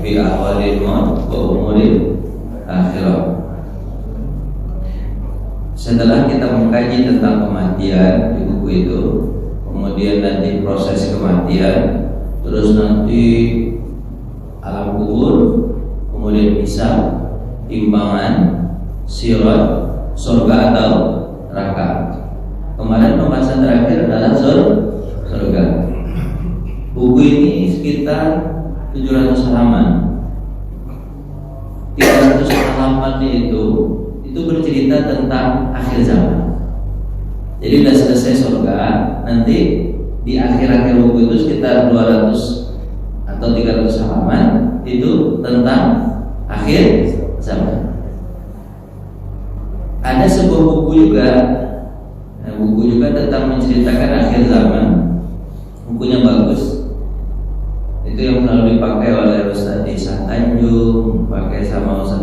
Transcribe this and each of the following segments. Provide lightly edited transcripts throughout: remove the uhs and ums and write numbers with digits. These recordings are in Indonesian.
fi ahwalil maut wa umuril akhirah. Setelah kita mengkaji tentang kematian di buku itu, kemudian nanti proses kematian, terus nanti alam kubur, kemudian hisab, timbangan, sirat, surga atau neraka. Kemarin pembahasan terakhir adalah surga. Buku ini sekitar 700 halaman. 300 halamannya itu bercerita tentang akhir zaman. Jadi sudah selesai surga, nanti di akhir-akhir buku itu sekitar 200 atau 300 halaman itu tentang akhir zaman. Ada sebuah buku juga tentang menceritakan akhir zaman. Bukunya bagus. Itu yang selalu dipakai oleh Ustaz Ihsan Tanjung, pakai sama Ustaz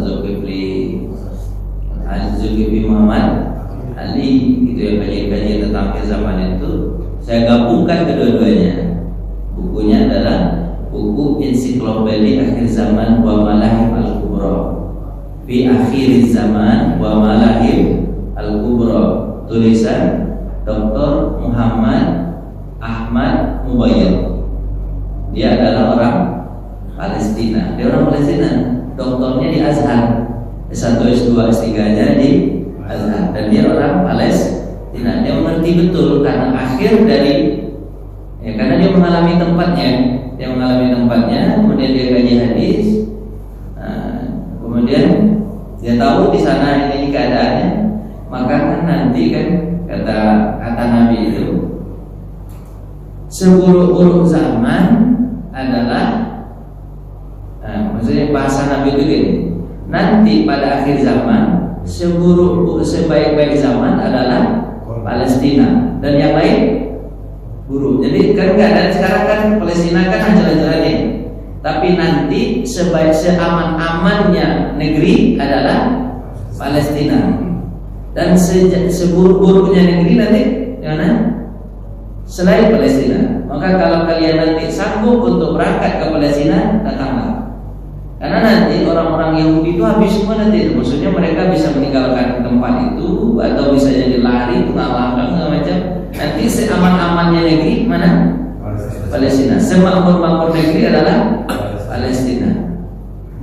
Zulkifli Muhammad Ali, itu yang kajian-kajian tentang akhir zaman itu. Saya gabungkan kedua-duanya. Bukunya adalah buku Ensiklopedi Akhir Zaman wa Malahim Al-Kubra fi Akhir Zaman wa Malahim Al-Kubra, tulisan Dr. Muhammad Ahmad Mubayyad. Dia adalah orang Palestina. Dia orang Palestina. Doktornya di Azhar, S1, S2, S3-nya di Azhar. Dan dia orang Palestina. Dia mengerti betul karena akhir dari karena dia mengalami tempatnya. Kemudian dia kaji hadis. Kemudian dia tahu di sana ini keadaannya. Maka kan nanti kan kata Nabi itu, seburuk-buruk zaman adalah maksudnya bahasa Nabi itu gini, nanti pada akhir zaman sebaik-baik zaman adalah Palestina dan yang lain buruk. Jadi kan keadaan sekarang kan Palestina kan hancur-hancuran nih, tapi nanti seaman-amannya negeri adalah Palestina, dan seburuk-buruknya negeri nanti mana? Selain Palestina. Maka kalau kalian nanti sanggup untuk berangkat ke Palestina, datanglah. Karena nanti orang-orang Yahudi itu habis semua nanti. Maksudnya mereka bisa meninggalkan tempat itu atau bisa jadi lari, tengah-tengah segala macam. Nanti seaman-amannya negeri mana? Palestina. Semakmur-makmur negeri adalah Palestina.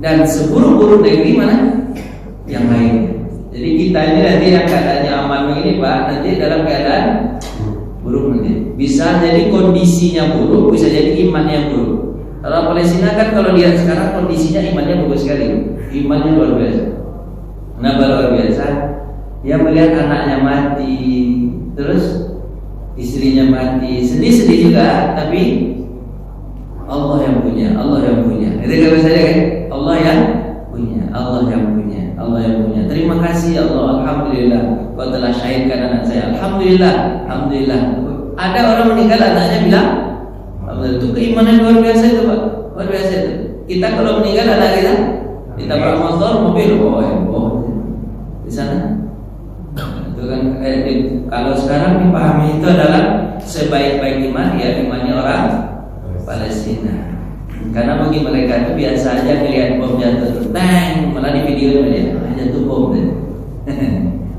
Dan seburuk-buruk negeri mana? Yang lain. Jadi kita ini nanti yang keadaannya aman begini Pak, nanti dalam keadaan buruk nanti. Bisa jadi kondisinya buruk, bisa jadi imannya buruk. Kalau Palestina kan kalau lihat sekarang kondisinya imannya bagus sekali, imannya luar biasa. Kenapa luar biasa? Dia melihat anaknya mati, terus istrinya mati, sedih-sedih juga, tapi Allah yang punya. Itu kan misalnya kan, Allah yang punya. Terima kasih Allah, alhamdulillah, kau telah syahidkan anak saya. Alhamdulillah. Ada orang meninggal anaknya bilang, itu keimanan luar biasa itu Pak, luar biasa itu. Kita kalau meninggal anak kita motor, mobil, di sana. Itu kan kalau sekarang dipahami itu adalah sebaik-baik iman ya imannya orang Palestina. Karena bagi mereka itu biasa aja melihat bom jatuh, tank, malah di video dia jatuh bom deh.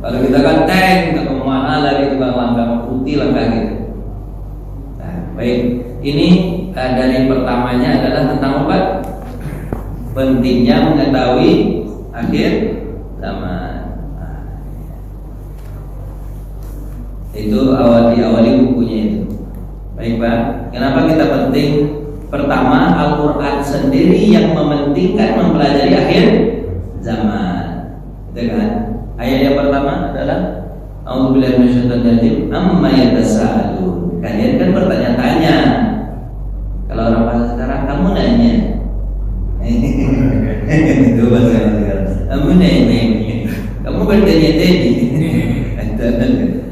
Kalau kita kan tank, ke mana lari ke langkah putih langkah gitu. Nah, baik, ini dari pertamanya adalah tentang apa? Pentingnya mengetahui akhir zaman. Nah, itu diawali bukunya itu. Baik Pak, kenapa kita penting? Pertama, Al-Quran sendiri yang mementingkan mempelajari akhir zaman. Gitu kan? Ayat yang pertama adalah A'udzubillahi minasyaitonir rajim, amma yatasaalun. Kalian kan bertanya-tanya. Kalau orang bahasa sekarang, kamu nanya. Itu bahasa sekarang. Kamu nanya. Kamu bertanya-tanya.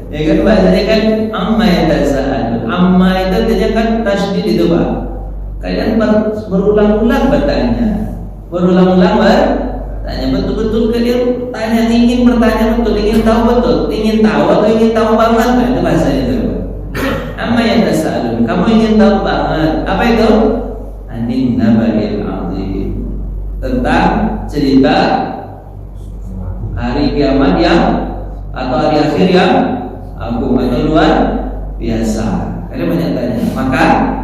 Ya kan bahasanya kan amma yatasaalun. Amma itu artinya kan tasydid itu Pak. Kalian berulang-ulang bertanya, bertanya betul-betul kalian tanya, ingin bertanya betul, ingin tahu betul, ingin tahu atau ingin tahu banget, nah, itu bahasanya itu. Amma yang tasalun, kamu ingin tahu banget, apa itu? Anin nabail azim, berita hari kiamat yang atau hari akhir yang agung atau luar biasa. Kalian banyak tanya. Maka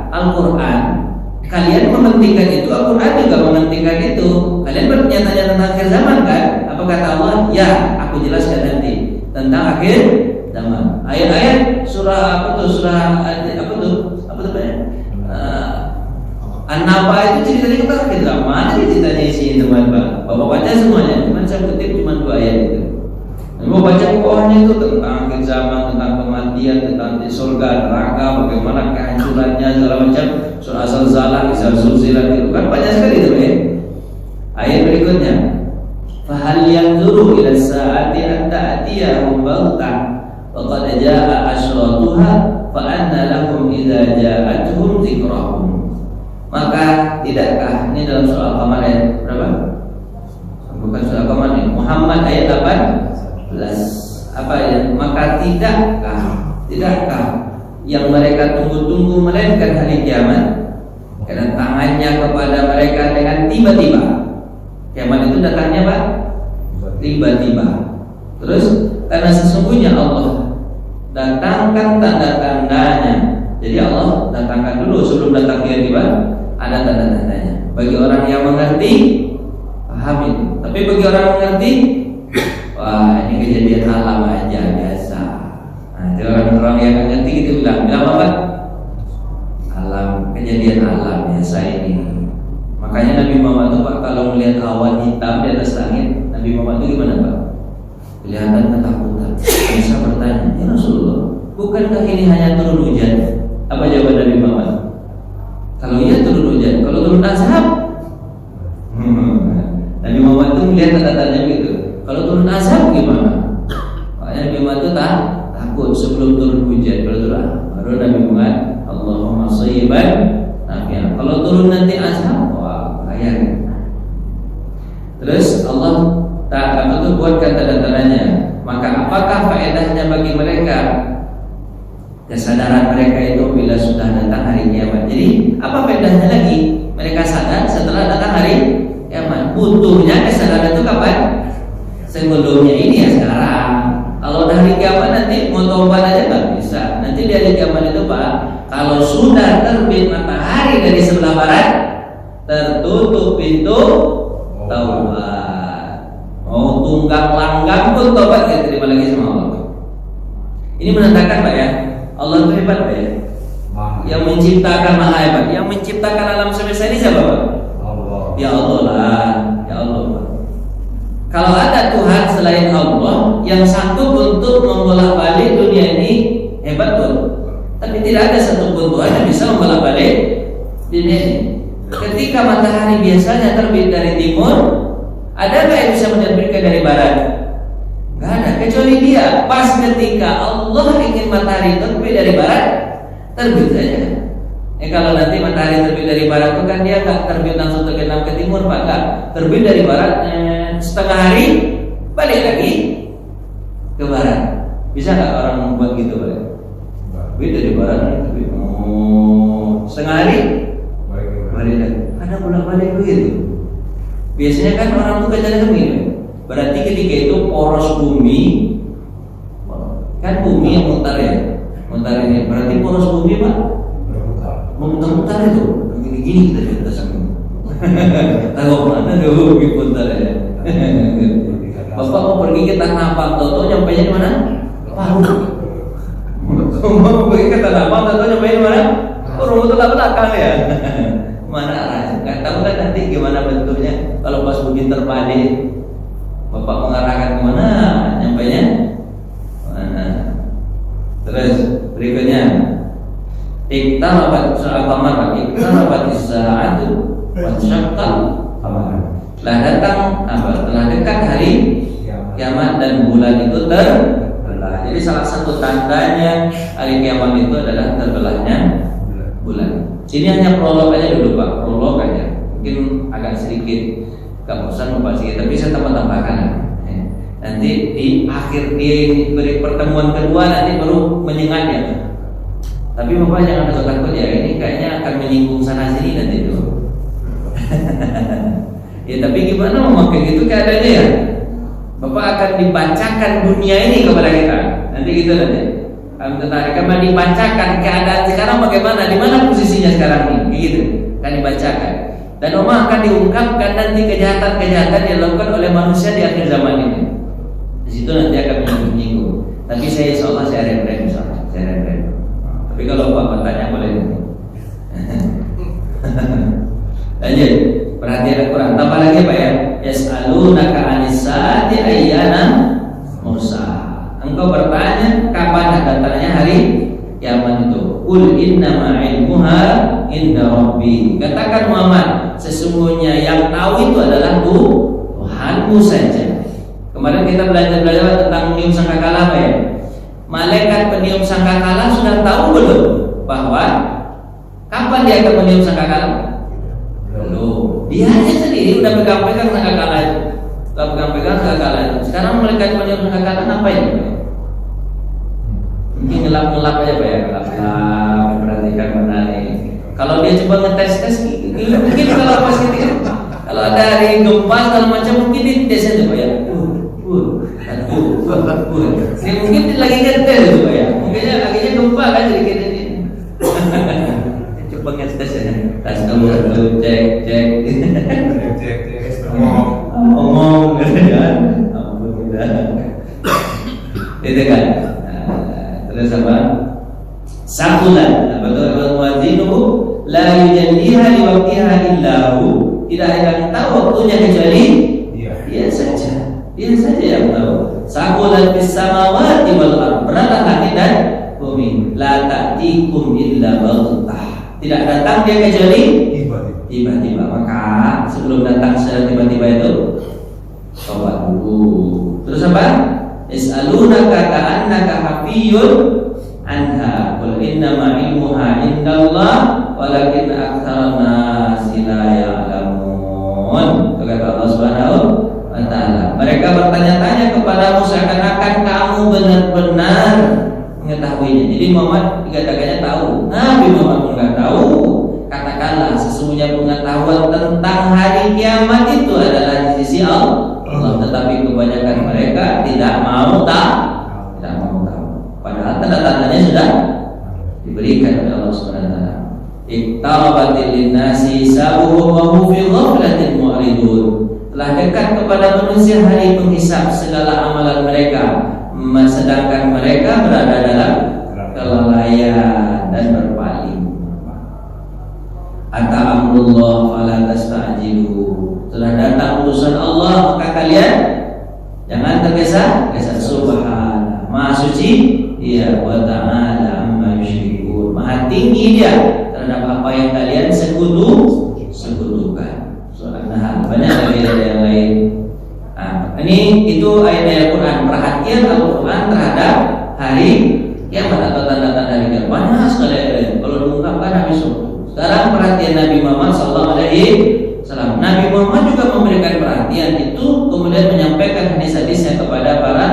Al-Quran, kalian mementingkan itu, Al-Quran juga mementingkan itu. Kalian bertanya-tanya tentang akhir zaman kan? Apa kata Allah? Ya, aku jelaskan nanti tentang akhir zaman. Ayat-ayat surah apa tuh? Surah apa tuh? Apa tuh banyak? An-Naba itu ceritanya tentang akhir zaman. Jadi ceritanya isinya teman-teman. Bapak baca semuanya. Cuma saya kutip cuma 2 ayat itu. Bapak baca pokoknya itu tentang akhir zaman, tentang kematian, tentang di surga, neraka, bagaimana kehancurannya segala macam. Surah Al-Zalzalah, Zalzilah itu kan banyak sekali itu ya. Ayat berikutnya. Fahal yanzuru ila sa'ati an ta'tiyahum baghtah wa qad jaa'a asyratuha fa anna lahum idza ja'atuhum dzikrahum. Maka tidakkah, ini dalam surah Al-Qamar ayat berapa? Bukan surah Al-Qamar ini, Muhammad ayat 18. Apa ya? Maka tidakkah yang mereka tunggu-tunggu melainkan hari kiamat kedatangannya kepada mereka dengan tiba-tiba. Kiamat itu datangnya Pak? Tiba-tiba. Terus karena sesungguhnya Allah datangkan tanda-tandanya. Jadi Allah datangkan dulu sebelum datang tiba-tiba, ada tanda-tandanya. Bagi orang yang mengerti, paham itu. Tapi bagi orang yang mengerti, wah ini kejadian alam aja biasa. Nah, orang-orang yang mengerti gitu bilang apa? Alam, kejadian alam biasa ini. Makanya Nabi Muhammad itu Pak, kalau melihat awan hitam di atas langit, Nabi Muhammad itu gimana Pak? Kelihatan ketakutan. Bisa bertanya, ya Rasulullah, bukankah ini hanya turun hujan? Apa jawaban Nabi Muhammad? Kalau iya turun hujan, kalau turun azab. Nabi Muhammad itu melihat tanda-tandanya gitu. Kalau turun azab gimana? Makanya Nabi Muhammad itu takut sebelum turun hujan. Kalau turun, baru Nabi Muhammad, Allahumma shayyiban nafi'an. Kalau turun nanti azab, wah bahaya. Terus Allah tak betul buatkan tanda-tandanya. Maka apakah faedahnya bagi mereka? Kesadaran mereka itu bila sudah datang hari kiamat. Jadi apa faedahnya lagi? Mereka sadar setelah datang hari kiamat. Butuhnya kesadaran itu kapan? Sebelumnya ini ya sekarang. Kalau dari kiamat nanti mau tobat aja nggak bisa. Nanti di hari kiamat itu Pak, kalau sudah terbit matahari dari sebelah barat, tertutup pintu taubat. Mau tunggang langgang pun tobat gak terima lagi sama Allah. Ini menandakan Pak ya, Allah itu hebat Pak ya. Yang menciptakan maha hebat. Yang menciptakan alam semesta ini siapa Pak? Allah. Ya Allah lah, ya Allah Pak. Kalau ada Tuhan selain Allah yang sanggup untuk membolak-balik dunia ini, hebat Tuhan. Tapi tidak ada satupun Tuhan yang bisa membolak-balik dunia ini. Ketika matahari biasanya terbit dari timur, ada nggak yang bisa menerbitkan dari barat? Nggak ada, kecuali dia. Pas ketika Allah ingin matahari terbit dari barat, terbit saja. Kalau nanti matahari terbit dari barat itu kan dia nggak terbit langsung tergenang ke timur Pak, nggak. Terbit dari barat setengah hari, balik lagi ke barat. Bisa nggak orang membuat gitu Pak? Terbit dari barat, terbit setengah hari, balik lagi. Ada bolak-balik begitu. Biasanya kan orang tuh kerjanya begini. Berarti ketika itu poros bumi, kan bumi yang mutar ya, mutar ini. Berarti poros bumi Pak memutar-mutar itu. Gini-gini kita di atas sana. Tahu mana dulu bumi mutar ya. Bapak mau pergi ke Tanah Abang, toto nyampe nya di mana? Paru. Mau pergi ke Tanah Abang, toto nyampe di mana? Paru itu belakang ya. Mana arahnya? Nggak tahu kan nanti gimana bentuknya. Kalau pas bumi terbalik, Bapak mengarahkan kemana? Nyampainya mana? Terus berikutnya, iqtarabat sa'at-qamar, iqtarabat as-sa'atu wa syaqqal qamar. Telah datang apa? Telah dekat hari kiamat dan bulan itu terbelah. Jadi salah satu tandanya hari kiamat itu adalah terbelahnya bulan. Ini hanya prolog aja dulu Pak, prolog aja. Mungkin agak sedikit kemudian membahas sedikit, tapi saya tambah-tambahkan. Nanti di akhir di pertemuan kedua nanti baru menyengat ya. Tapi Bapak jangan takut ya, ini kayaknya akan menyinggung sana sini nanti tuh. Ya tapi gimana mau kayak gitu keadaannya ya? Bapak akan dibacakan dunia ini kepada kita. Nanti gitu nanti. Akan dibacakan keadaan sekarang bagaimana, di mana posisinya sekarang ini, gitu. Akan dibacakan. Dan Allah akan diungkapkan nanti kejahatan-kejahatan yang dilakukan oleh manusia di akhir zaman ini. Di situ nanti akan menyinggung. Tapi saya insya Allah saya refresh, Tapi kalau Bapak tanya boleh. Lanjut. Perhatian Al-Quran. Tambah lagi Pak ya. Yas'alunaka 'anis saati ayyana mursaha. Engkau bertanya kapan datangnya hari kiamat itu. Qul innama 'ilmuha inda rabbi. Katakan Muhammad, sesungguhnya yang tahu itu adalah Tuhanmu saja. Kemarin kita belajar tentang meniup sangkakala Pak ya. Malaikat peniup sangkakala sudah tahu belum bahwa kapan dia akan meniup sangkakala? Belum. Dia aja sendiri udah pegang-pegang sangkakala itu. Udah pegang-pegang sangkakala itu. Sekarang malaikat peniup sangkakala ngapain? Mungkin ngelap-ngelap aja Pak ya, ngelap-ngelap, perhatikan benar ini. Kalau dia coba ngetes-tes, mungkin kalau pas gitu, kalau ada hari gempa segala macam mungkin dia tes aja Pak ya. Ini mungkin lagi ngetes itu Pak ya. Mungkinnya akhirnya gempa kan jadi kayak ini. Coba ngetes ya. Tas dulu cek. Ngomong kan. Ampun kita. Itu kan. Terus apa? Sakulan. Betul wazinuhu la yujalliha liwaqtiha illa hu. Tidak ada yang tahu waktunya kecuali dia saja. Dia saja yang tahu. Sakulan fis samawati wal ardh. Beratlah langit dan bumi. La ta'tikum illa baghtah. Tidak datang dia kecuali tiba-tiba. Maka sebelum datang secara tiba-tiba itu tobat dulu. Terus apa? Yas'alunaka ka'annaka hafiyyun anha qul innama ilmuha indallah walakin aktsarun nasi la ya'lamun. Kata Allah Subhanahu wa taala. Mereka bertanya-tanya kepadamu seakan-akan kamu benar-benar mengetahuinya. Jadi Muhammad dikatakannya tahu. Nabi Muhammad pun enggak tahu. Katakanlah sesungguhnya pengetahuan tentang hari kiamat itu adalah di sisi Allah. Tetapi kebanyakan mereka tidak mau tahu. Padahal tanda-tandanya sudah diberikan oleh Allah Subhanahu wa taala. Iqtarabatil linnasi sabuhum wa hum fi ghaflatin mu'ridun. Telah dekat kepada manusia hari penghisab segala amalan mereka, sedangkan mereka berada dalam kelalaian dan berpaling. Ata amrullah fala tasta'jilu. Telah datang urusan Allah maka kalian jangan tergesa-gesa. Subhana Maha suci Dia wa ta'ala amma yusyrikun. Maha tinggi Dia terhadap apa yang kalian sekutukan. Soalnya banyak lagi yang lain. Ini itu ayat-ayat Quran. Perhatian Al-Quran terhadap hari kiamat atau tanda-tanda hari kiamat. Banyak sekali ayat. Kalau diungkapkan habis waktu. Sekarang perhatian Nabi Muhammad SAW. Nabi Muhammad juga memberikan perhatian itu, kemudian menyampaikan hadis-hadisnya kepada para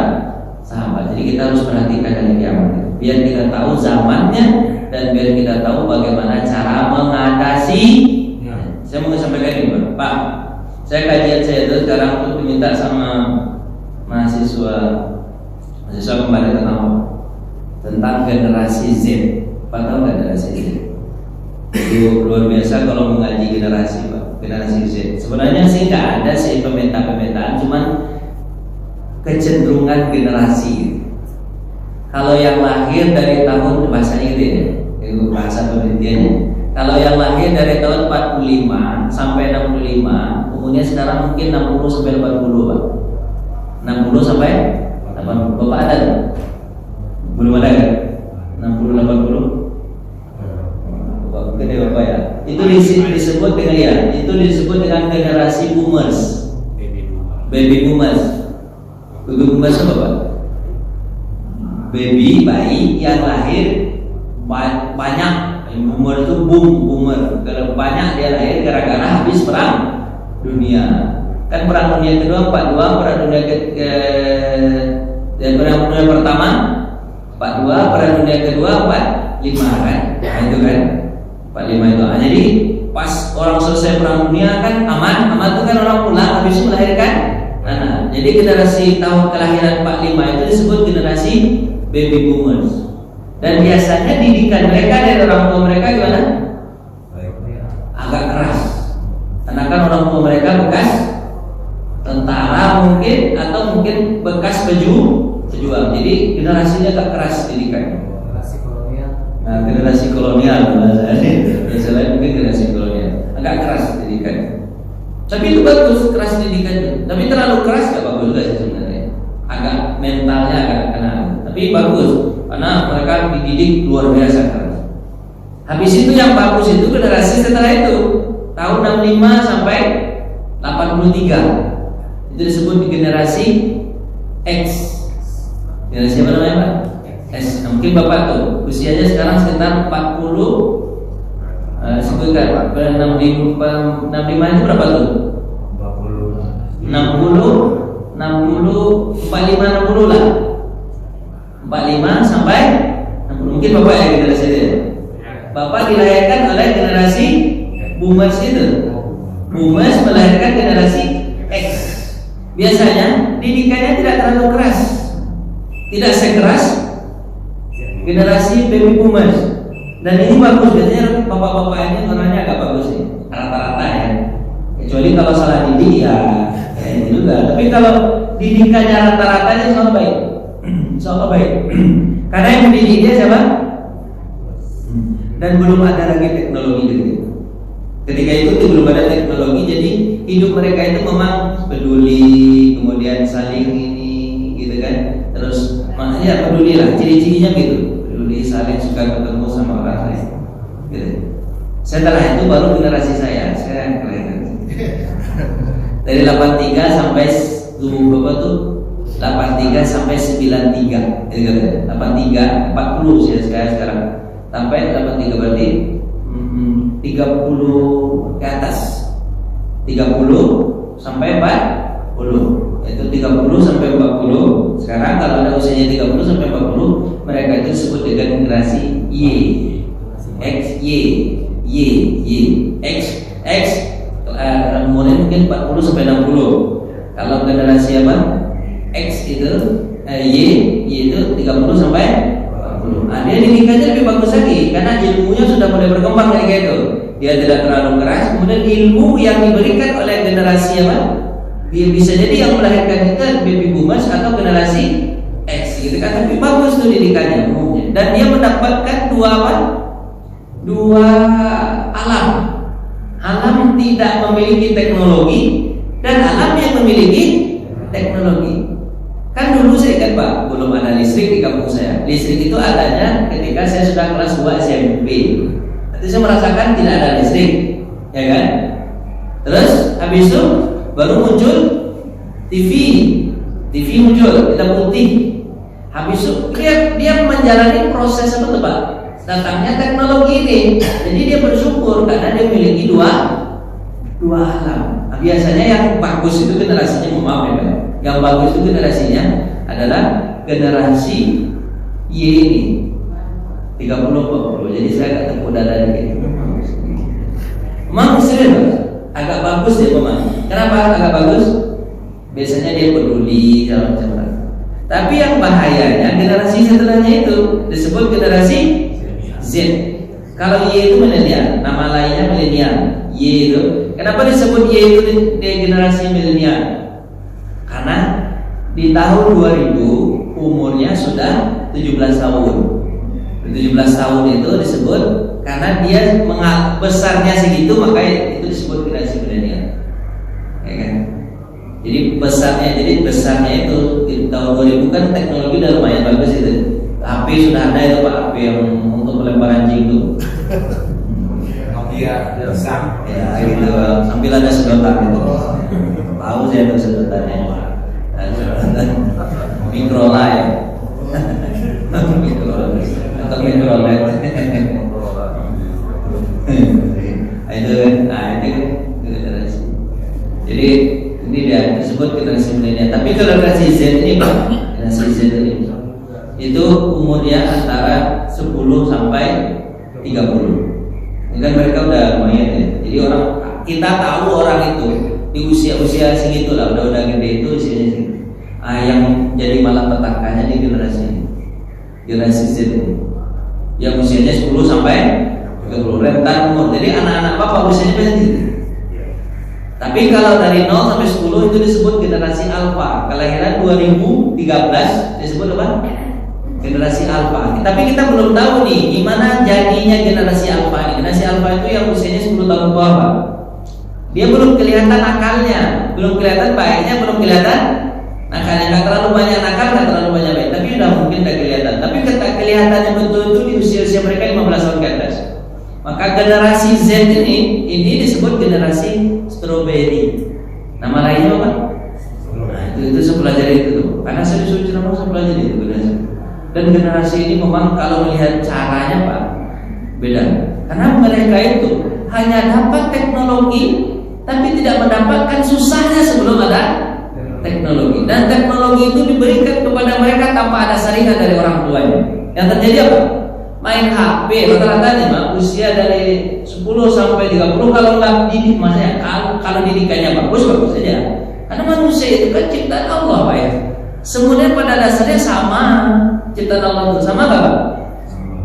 sahabat. Jadi kita harus perhatikan hari kiamat, biar kita tahu zamannya dan biar kita tahu bagaimana cara mengatasi. Saya mau sampaikan ini Pak. Saya kajian saya itu sekarang untuk diminta sama mahasiswa kembali tentang generasi Z. Pak tahu generasi Z? Itu luar biasa kalau mengaji generasi Pak. Generasi Z. Sebenarnya sih nggak ada sih pemetaan, cuman kecenderungan generasi. Kalau yang lahir dari tahun bahasanya gitu ya, itu bahasa penelitiannya. Kalau yang lahir dari tahun 45 sampai 65, umurnya sekarang mungkin 60 sampai 80 Pak. 60 sampai 80. Bapak ada? Belum ada kan? 60 80. Gede Bapak ya. Itu disebut dengan itu disebut dengan generasi boomers. Baby boomers. Baby boomers apa Pak? Baby bayi yang lahir banyak. Boomer itu boomer. Kalau banyak dia lahir gara-gara habis perang dunia. Kan perang dunia kedua 42, perang dunia dan perang dunia pertama 42, perang dunia kedua 45 kan? Nah, itu kan 45 itu. Jadi pas orang selesai perang dunia kan aman itu kan orang pulang habis itu melahirkan anak. Jadi generasi tahun kelahiran 45 itu disebut generasi baby boomers. Dan biasanya didikan mereka dari orang tua mereka gimana? Agak keras. Karena kan orang tua mereka bekas tentara mungkin atau mungkin bekas pejuang. Jadi generasinya agak keras didikannya. Nah, generasi kolonial bahasanya mungkin generasi kolonial agak keras didikannya. Tapi itu bagus keras didikannya. Tapi terlalu keras gak bagus juga sih sebenarnya. Agak mentalnya agak kena. Tapi bagus karena mereka dididik luar biasa keras. Habis itu yang bagus itu generasi setelah itu tahun 65 sampai 83 itu disebut generasi X. Generasi apa namanya Pak? S. Nah, mungkin Bapak tuh usianya sekarang sekitar 40 sebutkan 65 itu berapa tuh? 60 45 60 lah 45 sampai 60. Mungkin Bapak yang generasi itu ya? Bapak dilahirkan oleh generasi boomers itu. Boomers melahirkan generasi X. Biasanya didikannya tidak terlalu keras, tidak sekeras generasi baby boomers. Dan ini bagus, biasanya bapak-bapak ini orangnya agak bagus ya, rata-rata ya. Kecuali kalau salah didik ya ini juga. Tapi kalau didikannya rata-rata ini insya Allah baik. Insya Allah baik. Karena yang mendidik dia siapa? Dan belum ada lagi teknologi gitu. Ketika itu belum ada teknologi, jadi hidup mereka itu memang peduli, kemudian saling ini gitu kan. Terus makanya peduli lah, ciri-cirinya gitu. Peduli, saling suka ketemu sama orang lain gitu. Setelah itu baru generasi saya kelihatan dari 83 sampai berapa tuh 83 sampai 93 gitu kan. 83 40 saya sekarang sampai 83 berarti 30 ke atas 30 sampai 40 itu 30 sampai 40. Sekarang kalau ada usianya 30 sampai 40 mereka itu disebut dengan generasi Y. X Y Y Y X umurnya mungkin 40 sampai 60. Kalau generasi apa? X itu Y itu 30 sampai 40. Nah, dia didikannya lebih bagus lagi karena ilmunya sudah mulai berkembang kayak gitu. Dia tidak terlalu keras. Kemudian ilmu yang diberikan oleh generasi apa? Dia bisa jadi yang melahirkan kita baby boomers atau generasi X gitu kan. Tapi bagus tuh didikannya umumnya. Dan dia mendapatkan dua apa? Dua alam. Alam tidak memiliki teknologi dan alam yang memiliki teknologi. Kan dulu saya ingat Pak, belum ada listrik di kampung saya. Listrik itu adanya ketika saya sudah kelas 2 SMP. Nanti saya merasakan tidak ada listrik, ya kan? Terus habis itu baru muncul TV muncul, hitam putih. Habis itu dia menjalani proses apa tuh Pak? Datangnya teknologi ini. Jadi dia bersyukur karena dia memiliki dua alam. Nah, biasanya yang bagus itu generasinya maaf ya Pak. Yang bagus itu generasinya adalah generasi Y ini 30-40. Jadi saya agak tepuk dada dikit. Memang serius agak bagus dia memang. Kenapa agak bagus? Biasanya dia peduli dalam macam. Tapi yang bahayanya generasi setelahnya itu disebut generasi Z. Kalau Y itu milenial, nama lainnya milenial. Y itu. Kenapa disebut Y itu di generasi milenial? Karena di tahun 2000 umurnya sudah 17 tahun. 17 tahun itu disebut karena dia besarnya segitu makanya itu disebut generasi milenial. Ya kan? Jadi besarnya itu di tahun 2000 kan teknologi udah lumayan bagus itu. HP sudah ada itu Pak, HP yang untuk melempar anjing itu. Nokia besar. Ya gitu. Sambil ada sedotan itu. Tahu saya itu sedotannya. Microlight atau microlight itu generasi. Jadi ini dia disebut generasi milenial. Tapi kalau generasi Z ini Pak, generasi Z ini itu umurnya antara 10 sampai 30. Ini kan mereka udah lumayan ya. Jadi Jadi kita tahu orang itu di usia segitu lah, udah gede itu usianya segitu. Yang jadi malapetakannya di generasi Z ini, yang usianya 10 sampai 30 rentan umur. Jadi anak-anak bapak usianya banyak gitu. Tapi kalau dari 0 sampai 10 itu disebut generasi alfa. Kelahiran 2013 disebut apa? Generasi alfa. Tapi kita belum tahu nih gimana jadinya generasi alfa ini. Generasi alfa itu yang usianya 10 tahun ke bawah. Dia belum kelihatan akalnya, belum kelihatan baiknya, belum kelihatan nakalnya. Nggak terlalu banyak nakal, nggak terlalu banyak baik. Tapi udah mungkin udah kelihatan. Tapi kelihatannya betul itu di usia mereka 15 tahun ke atas. Maka generasi Z ini disebut generasi strawberry. Nama lainnya apa? Nah, itu saya pelajari itu tuh. Karena saya disuruh ceramah, saya pelajari itu generasi. Dan generasi ini memang kalau melihat caranya Pak, beda. Karena mereka itu hanya dapat teknologi, tapi tidak mendapatkan susahnya sebelum ada teknologi. Dan teknologi itu diberikan kepada mereka tanpa ada saringan dari orang tuanya. Yang terjadi apa? Main HP rata-rata nih Pak, usia dari 10 sampai 30 kalau nggak didik, maksudnya kalau didikannya bagus saja. Karena manusia itu kan ciptaan Allah Pak ya. Semuanya pada dasarnya sama, ciptaan Allah itu sama nggak Pak?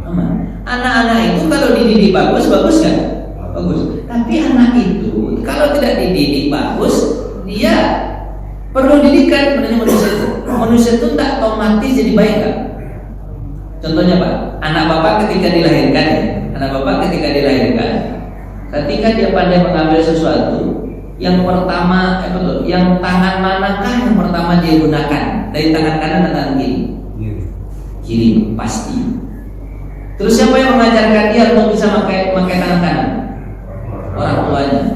Sama. Anak-anak itu kalau dididik bagus kan? Bagus. Tapi anak itu kalau tidak dididik bagus, dia perlu didikan. Sebenarnya manusia itu tidak otomatis jadi baik kan? Contohnya Pak, anak bapak ketika dilahirkan, ketika dia pandai mengambil sesuatu, yang pertama, yang tangan manakah yang pertama dia gunakan? Dari tangan kanan atau tangan kiri? Kiri, pasti. Terus siapa yang mengajarkan dia untuk bisa pakai tangan kanan? Orang tuanya.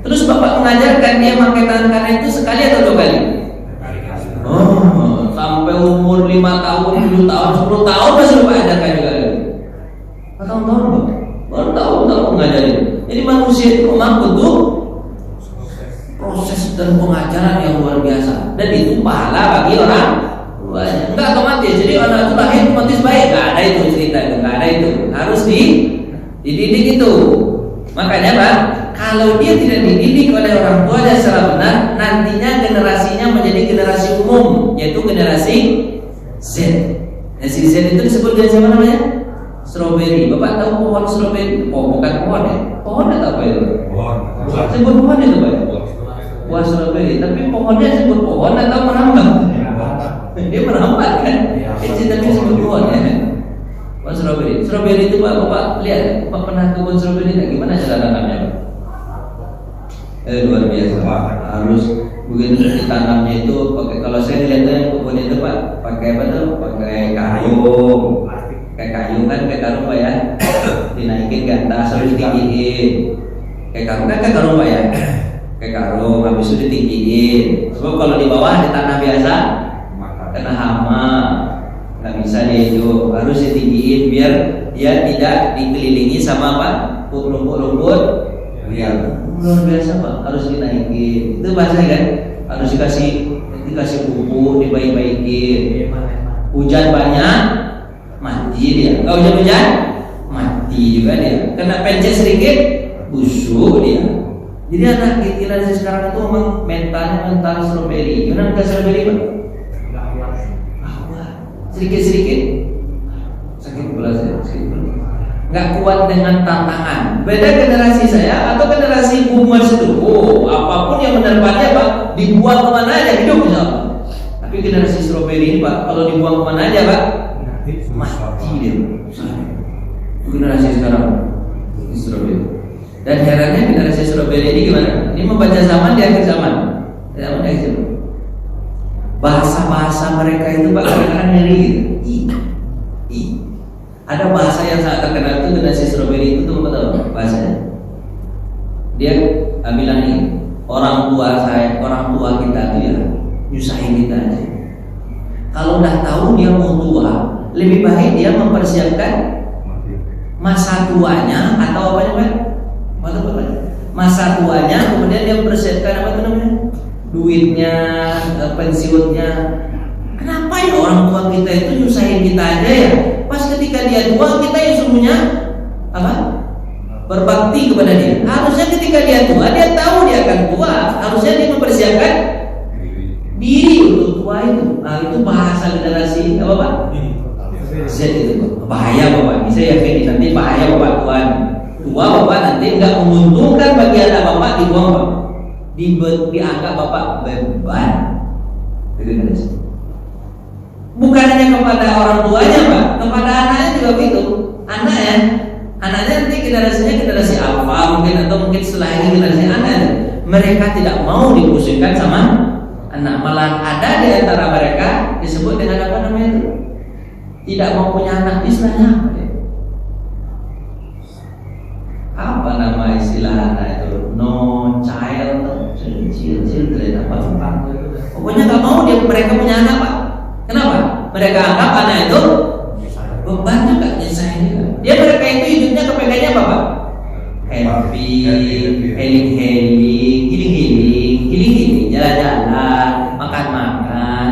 Terus bapak mengajarkan dia pakai tangan kanan itu sekali atau 2 kali? Sampai umur 5 tahun, 7 tahun, 10 tahun masih lupa ajarkan juga. Tahun-tahun baru tahun mengajarin. Jadi manusia itu memang butuh proses dan pengajaran yang luar biasa. Dan itu pahala bagi orang tuanya. Enggak otomatis. Jadi anak itu lahir otomatis baik. Enggak ada itu cerita itu, enggak ada itu. Harus dididik itu. Makanya Pak, kalau dia tidak dididik oleh orang tuanya secara benar, nantinya generasinya menjadi generasi umum, yaitu generasi Z. Generasi Z itu disebut generasi apa namanya? Strawberry. Bapak tahu pohon strawberry? Oh, bukan pohon ya? Pohon atau apa itu? Pohon. Sebut pohon itu Pak? Buah strawberry. Tapi pohonnya sebut pohon atau merambat? Dia merambat kan? Tapi sebut pohon ya. Pohon strawberry. Strawberry itu Bapak lihat, Bapak pernah kebun strawberry tak? Gimana cara tanamnya Pak? Luar biasa. Harus begitu ditanamnya itu pakai, kalau saya lihatnya kebun itu Pak, pakai apa tuh? Pakai kayu. Kayak kayu kan, kayak karung Pak ya. Dinaikin ke atas, harus ditinggiin. Kayak karung kan kayak karung Pak ya. Kayak karung, habis itu ditinggiin. Sebab kalau di bawah di tanah biasa kena hama, nggak bisa dia hidup. Harus ditinggiin biar dia tidak dikelilingi sama apa? Rumput-rumput liar. Luar biasa Pak, harus dinaikin. Itu bahasanya kan, harus dikasih pupuk, dibaik-baikin. Hujan banyak, mati dia. Kalau hujan-hujan, mati juga dia. Kena pencet sedikit, busuk dia. Jadi anak kita sekarang itu memang mental strawberry. Gimana mental strawberry Pak? Sedikit-sedikit sakit kepala saya, nggak kuat dengan tantangan. Beda generasi saya atau generasi boomers itu, apapun yang menerpanya Pak, dibuang kemana aja hidup misalnya. Tapi generasi strawberry ini Pak, kalau dibuang kemana aja Pak, mati dia. Generasi sekarang strawberry. Dan herannya generasi strawberry ini gimana? Ini membaca zaman di akhir zaman. Bahasa-bahasa mereka itu Pak kadang-kadang ngeri gitu. Ada bahasa yang sangat terkenal itu generasi strawberry itu tuh apa tahu bahasanya? Dia bilang ini, orang tua kita tuh ya nyusahin kita aja. Kalau udah tahu dia mau tua, lebih baik dia mempersiapkan masa tuanya atau apa namanya? Masa tuanya, kemudian dia mempersiapkan apa itu namanya? Duitnya, pensiunnya. Kenapa ya orang tua kita itu nyusahin kita aja ya? Pas ketika dia tua kita yang semuanya apa? berbakti kepada dia. Harusnya ketika dia tua, dia tahu dia akan tua. Harusnya dia mempersiapkan diri untuk tua itu. Nah, itu bahasa generasi apa Pak? Z itu Pak. Bahaya Bapak. Saya yakin nanti bahaya Bapak Tuhan. Tua Bapak nanti nggak menguntungkan bagi anak Bapak, dibuang Pak. Dianggap Bapak beban. Bukan hanya kepada orang tuanya Pak, kepada anaknya juga begitu. Anaknya nanti generasinya generasi alfa mungkin, atau mungkin setelah ini generasi anak. Mereka tidak mau dipusingkan sama anak, malah ada di antara mereka disebut dengan apa namanya itu? Tidak mau punya anak, istilahnya apa ya? Apa nama istilah anak itu? No child, children apa? Pokoknya nggak mau mereka punya anak Pak. Kenapa? Mereka anggap anak itu beban juga nyesain juga. Dia mereka itu hidupnya kepegangnya apa Pak? Happy, healing, jalan-jalan, makan-makan,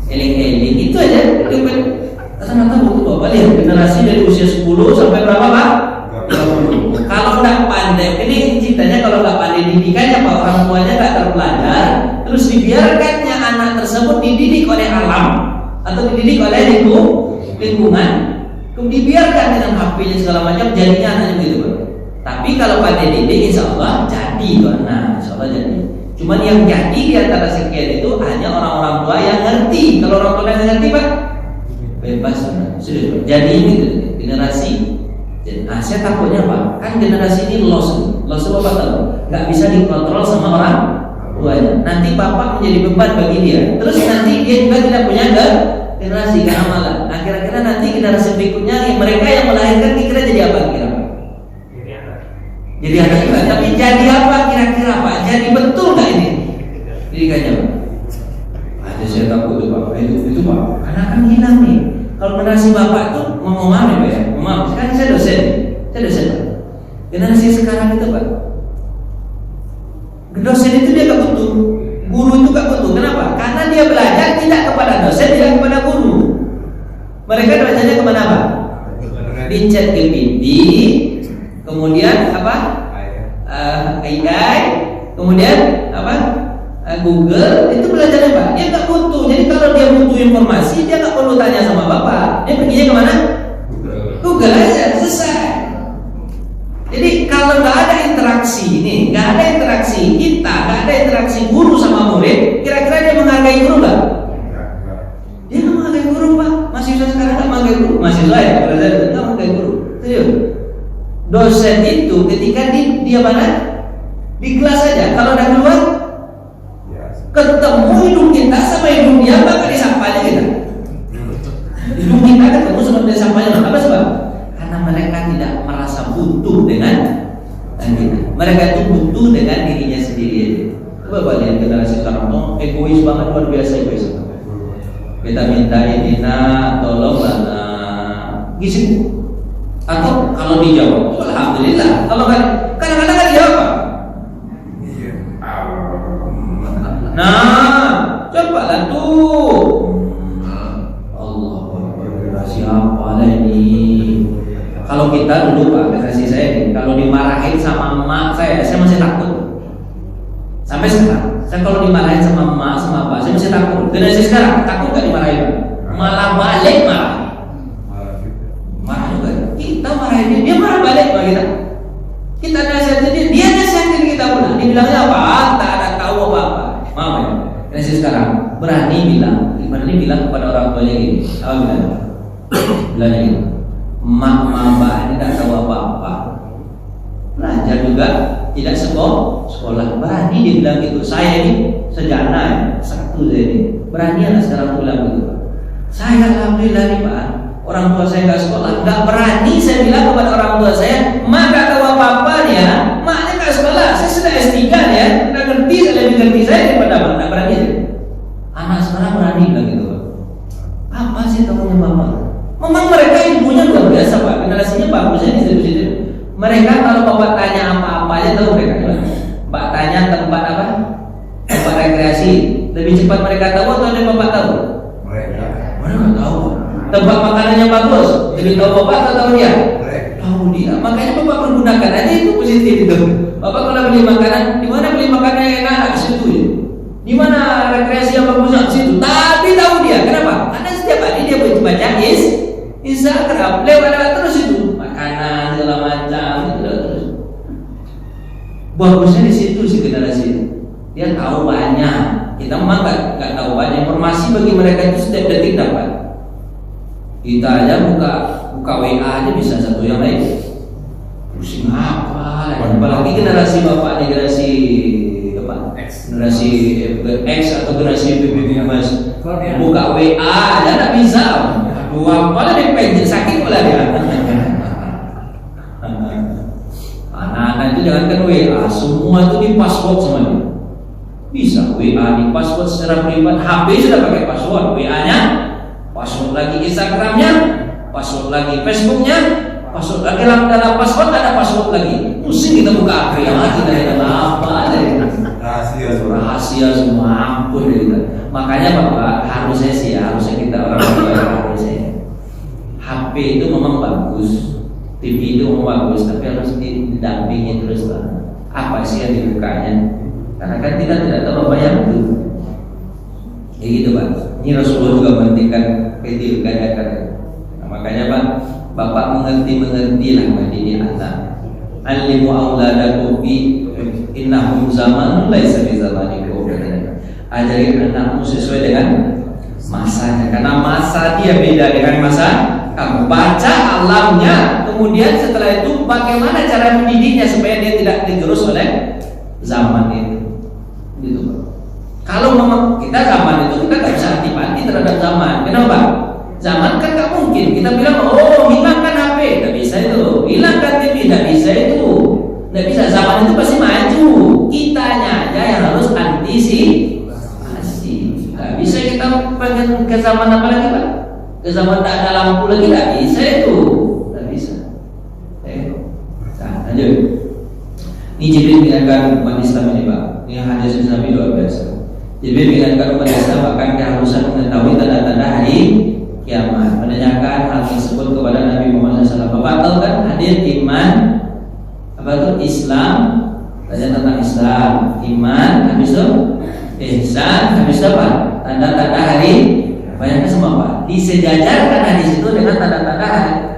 healing, itu aja. Kata-kata buku Bapak lihat generasi dari usia 10 sampai berapa Pak? 30. Kalau nggak pandai, ini ceritanya kalau nggak pandai didikannya Pak, orang tuanya nggak terpelajar, terus dibiarkannya anak tersebut dididik oleh alam atau dididik oleh lingkungan, kemudian dibiarkan dengan HP-nya segala macam, jadinya anaknya begitu Pak. Tapi kalau pandai didik, insya Allah jadi itu anak, insya Allah jadi. Cuman yang jadi di antara sekian itu hanya orang-orang tua yang ngerti. Kalau orang tua yang ngerti Pak, bebas sudah. Jadi ini generasi. Nah, saya takutnya Pak, kan generasi ini lost Bapak tahu, nggak bisa dikontrol sama orang tuanya. Nanti Bapak menjadi beban bagi dia. Terus nanti dia juga tidak punya generasi karena malah. Nah, kira-kira nanti generasi berikutnya mereka yang melahirkan kira-kira jadi apa kira-kira? Jadi anak juga. Tapi jadi apa kira-kira Pak? Jadi betul nggak ini? Didikannya Pak? Ada saya takut tuh Pak. Itu Pak. Karena kan hilang nih. Kalau generasi Bapak itu mau mana Pak ya? Maaf, sekarang saya dosen Pak. Generasi sekarang itu Pak, dosen itu dia gak butuh, guru itu gak butuh. Kenapa? Karena dia belajar tidak kepada dosen, tidak kepada guru. Mereka belajarnya kemana Pak? Di ChatGPT, kemudian apa? AI, kemudian apa? Google, itu belajarnya Pak. Dia gak butuh. Jadi kalau dia butuh informasi, dia gak perlu tanya sama Bapak. Dia perginya kemana? Google aja, selesai. Jadi kalau nggak ada interaksi ini, nggak ada interaksi kita, nggak ada interaksi guru sama murid, kira-kira dia menghargai guru nggak? Dia nggak menghargai guru Pak. Mahasiswa sekarang nggak menghargai guru. Mahasiswa ya, nggak menghargai guru. Serius. Dosen itu ketika dia mana? Di kelas saja. Kalau udah keluar, ketemu hidung kita sama hidung dia, maka disampainya kita. Hidung kita ketemu sama dia sampainya. Apa sebab? Karena mereka tidak merasa butuh dengan kita. Mereka itu butuh dengan dirinya sendiri. Coba lihat generasi sekarang tuh egois banget, luar biasa egois. Kita minta ini, tolong gizi. Atau kalau dijawab, alhamdulillah. Kalau kan kadang-kadang kan dijawab. Nah, cobalah tuh. Allah, siapa lah ini? Kalau kita dulu Pak, generasi saya ini, kalau dimarahin sama emak saya masih takut. Sampai sekarang, saya kalau dimarahin sama emak sama apa, saya masih takut. Generasi sekarang takut gak dimarahin? Malah balik marah juga. Kita marahin dia marah balik sama kita. Kita nasihatin dia nasihatin kita pula. Dibilangnya apa? Tak ada tahu apa-apa. Mama ya, generasi sekarang berani bilang kepada orang tuanya gini. Apa bilangnya gini? Mak ini tidak tahu apa-apa. Belajar juga tidak sekolah. Berani dia bilang gitu. Saya ini sejana ya, satu saya ini. Berani anak sekarang bilang gitu Pak. Saya alhamdulillah nih Pak, orang tua saya nggak sekolah, nggak berani saya bilang kepada orang tua saya, mak nggak tahu apa-apa ya, maknya nggak sekolah, saya sudah S3 ya, nggak ngerti, saya lebih ngerti saya daripada mak, nggak berani. Anak sekarang berani bilang gitu Pak. Apa sih tahunya bapak? Memang mereka ilmunya luar biasa Pak, generasinya bagusnya di situ. Mereka kalau bapak tanya apa-apa aja tahu mereka. Bapak tanya tempat apa? Tempat rekreasi, lebih cepat mereka tahu atau lebih bapak tahu? Mereka tahu. Tempat makanannya bagus, lebih tahu bapak atau tahu dia? tahu dia. Makanya Bapak pergunakan aja itu positif itu. Bapak kalau beli makanan, di mana beli makanan yang enak di situ ya. Di mana rekreasi yang bagus di situ. Tapi tahu dia, kenapa? Karena setiap hari dia baca Instagram, lewat terus itu makanan segala macam itu terus. Bagusnya di situ si generasi itu. Dia tahu banyak. Kita memang nggak tahu banyak informasi bagi mereka itu setiap detik dapat. Kita aja buka WA aja bisa satu yang lain. Pusing apa? Apalagi generasi bapak, generasi apa? Generasi X atau generasi BBB mas. Buka WA aja nggak bisa. Aduh, malah dia pengen sakit malah dia. Anak-anak itu jangankan WA, semua itu di password sama dia. Bisa WA di password secara privat, HP sudah pakai password, WA-nya password lagi, Instagramnya password lagi, Facebooknya password lagi, dalam password ada password lagi. Pusing kita buka HP yang lagi dari dalam apa ada rahasia semua, ampun kita. Makanya Bapak harusnya kita orang tua harusnya HP itu memang bagus, TV itu memang bagus, tapi harus didampingi terus lah. Apa sih yang dibukanya? Karena kan kita tidak tahu apa yang itu. Ya gitu Pak. Ini Rasulullah juga menghentikan itu kadang-kadang. Nah, makanya Pak, Bapak mengerti lah mendidik anak. Alimu auladakum bi innahum zamanun laisa bi zamanikum. Ajari anakmu sesuai dengan masanya. Karena masa dia beda dengan masa kamu. Baca alamnya, kemudian setelah itu bagaimana cara mendidiknya supaya dia tidak digerus oleh zaman itu. Gitu Pak. Kalau memang kita zaman itu kita nggak bisa hati-hati terhadap zaman. Kenapa? Zaman kan nggak mungkin kita bilang hilangkan HP, nggak bisa itu. Hilangkan TV, nggak bisa itu. Nggak bisa. Zaman itu pasti maju. Kitanya aja yang harus antisipasi. Nggak bisa kita pengen ke zaman apa lagi Pak? Ke zaman tak ada lampu lagi nggak bisa itu. Nggak bisa. Nah, lanjut. Ini Jibril mengingatkan umat Islam ini Pak. Ini hadis Nabi luar biasa. Jibril mengingatkan umat Islam akan keharusan mengetahui tanda-tanda hari kiamat. Menanyakan hal tersebut kepada Nabi Muhammad SAW. Bapak tahu kan hadir iman apa itu Islam? Tanya tentang Islam, iman, habis itu ihsan, habis itu apa? Tanda-tanda hari banyak semua Pak. Disejajarkan hadis itu dengan tanda-tanda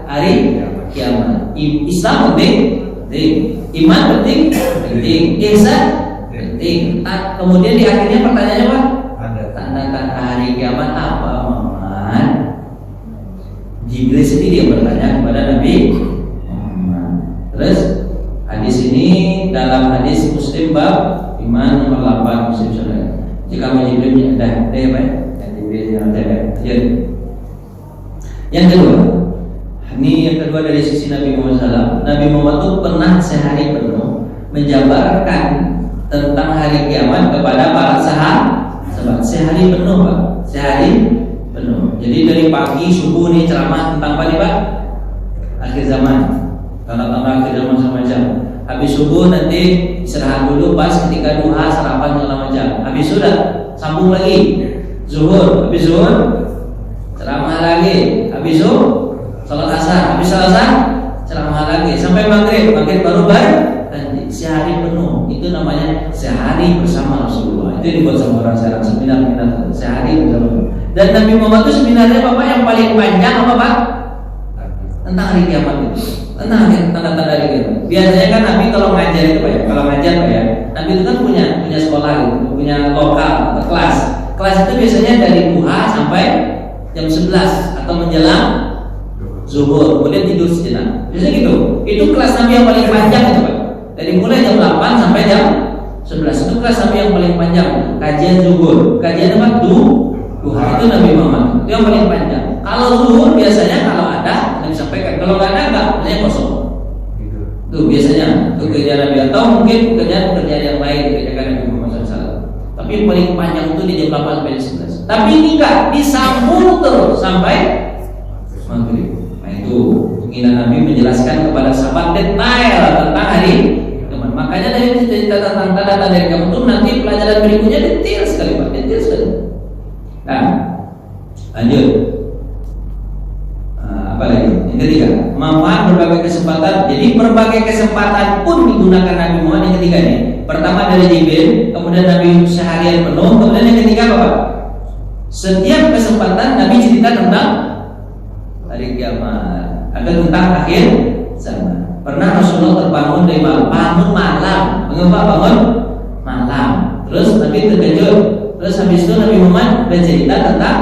hari kiamat. Islam penting. Iman penting, ihsan penting. Kemudian di akhirnya pertanyaannya apa? Tanda-tanda hari kiamat apa, Muhammad? Jibril sendiri yang bertanya kepada Nabi Muhammad. Terus hadis ini dalam hadis Muslim bab iman nomor 8 Muslim saudara. Jika Jibril ada apa? Jibril yang ada. Yang kedua. Ini yang kedua dari sisi Nabi Muhammad SAW. Nabi Muhammad itu pernah sehari penuh menjabarkan tentang hari kiamat kepada para sahabat. Sehari penuh Pak. Sehari penuh. Jadi dari pagi subuh nih ceramah tentang apa nih Pak? Akhir zaman. Tanda-tanda akhir zaman sama macam. Habis subuh nanti istirahat dulu pas ketika duha sarapan segala macam. Habis sudah sambung lagi. Zuhur. Habis zuhur ceramah lagi. Habis zuhur salat asar, habis salat asar ceramah lagi sampai maghrib baru dan sehari penuh. Itu namanya sehari bersama Rasulullah. Itu dibuat sama orang sekarang seminar sehari bersama. Dan Nabi Muhammad itu seminarnya Bapak yang paling panjang apa Pak? Tentang hari kiamat itu. Tentang tanda-tanda hari kiamat. Biasanya kan Nabi kalau ngajar itu Pak ya, Nabi itu kan punya sekolah gitu, punya lokal, kelas. Kelas itu biasanya dari duha sampai jam 11 atau menjelang zuhur, kemudian tidur sejenak. Biasanya gitu. Itu kelas Nabi yang paling panjang itu Pak. Dari mulai jam 8 sampai jam 11. Itu kelas Nabi yang paling panjang. Kajian zuhur, kajian apa? Duha. Itu Nabi Muhammad. Itu yang paling panjang. Kalau zuhur biasanya kalau ada Nabi sampaikan. Kalau nggak ada enggak, biasanya kosong. Itu biasanya itu kerjaan Nabi atau mungkin pekerjaan yang lain dikerjakan Nabi Muhammad SAW. Tapi yang paling panjang itu di jam 8 sampai 11. Tapi ini enggak disambung terus sampai maghrib. Itu keinginan Nabi menjelaskan kepada sahabat detail tentang hari kiamat. Makanya dari cerita tentang tanda-tanda hari kiamat itu nanti pelajaran berikutnya detail sekali Pak, detail sekali. Nah, lanjut. Apa lagi? Yang ketiga. ketiga, manfaat berbagai kesempatan. Jadi berbagai kesempatan pun digunakan Nabi Muhammad. Yang ketiga nih, pertama dari Jibril, kemudian Nabi seharian penuh, kemudian yang ketiga apa? Setiap kesempatan Nabi cerita tentang hari kiamat, ada tentang akhir zaman. Pernah Rasulullah terbangun dari malam, bangun malam, mengapa bangun malam? Terus Nabi terkejut, terus habis itu Nabi Muhammad bercerita tentang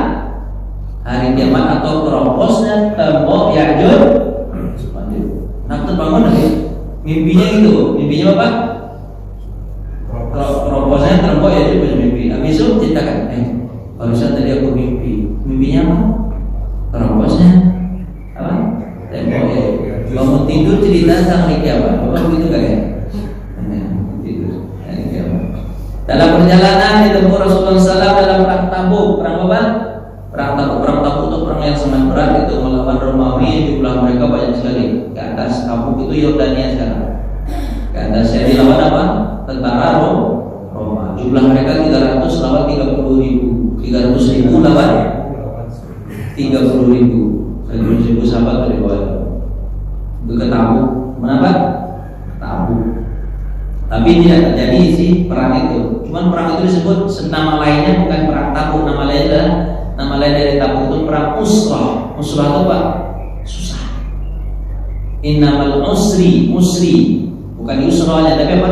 hari kiamat atau teroposnya tembok Ya'juj. Nah terbangun lagi, mimpinya gitu, mimpinya apa? Teroposnya tembok Ya'juj punya mimpi. Habis itu ceritakan, barusan tadi aku mimpinya apa? Teroposnya apa? Tembok Ya'juj. Bangun tidur cerita tentang hari kiamat, bapak begitu kan ya? Tidur hari kiamat. Dalam perjalanan ditempuh Rasulullah SAW dalam perang Tabuk, perang apa? Perang Tabuk itu perang yang sangat berat, itu melawan Romawi, jumlah mereka banyak sekali. Ke atas Tabuk itu Yordania sekarang. Ke atas saya dilawan apa? Tentara Roma. Jumlah mereka 300 lawan 30.000. 300.000 lawan 30.000. 100.000 sahabat dari bawah. Itu ke Tabuk. Kenapa? Tabuk. Tapi tidak terjadi sih perang itu. Cuman perang itu disebut nama lainnya bukan perang Tabuk, nama lain dari Tabuk itu perang Usrah. Usrah itu apa? Susah. Innamal usri bukan yusrahnya tapi apa?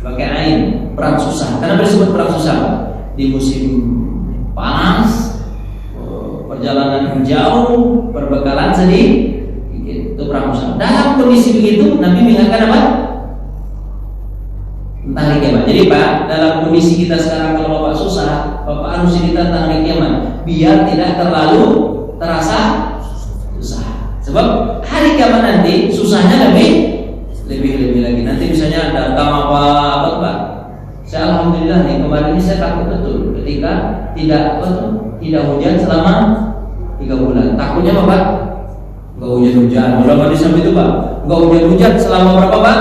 Pakai ain, perang susah. Kenapa disebut perang susah? Di musim panas, perjalanan jauh, perbekalan sedikit, itu perang susah. Dalam kondisi begitu Nabi mengingatkan apa? Tentang hari kiamat. Jadi Pak, dalam kondisi kita sekarang kalau Bapak susah, Bapak harus cerita tentang hari kiamat biar tidak terlalu terasa susah. Sebab hari kiamat nanti susahnya lebih lagi. Nanti misalnya datang apa Pak? Saya alhamdulillah nih kemarin ini saya takut betul ketika tidak hujan selama 3 bulan. Takutnya apa Pak? Enggak hujan-hujan. Berapa di samping itu Pak? Enggak hujan-hujan selama berapa Pak?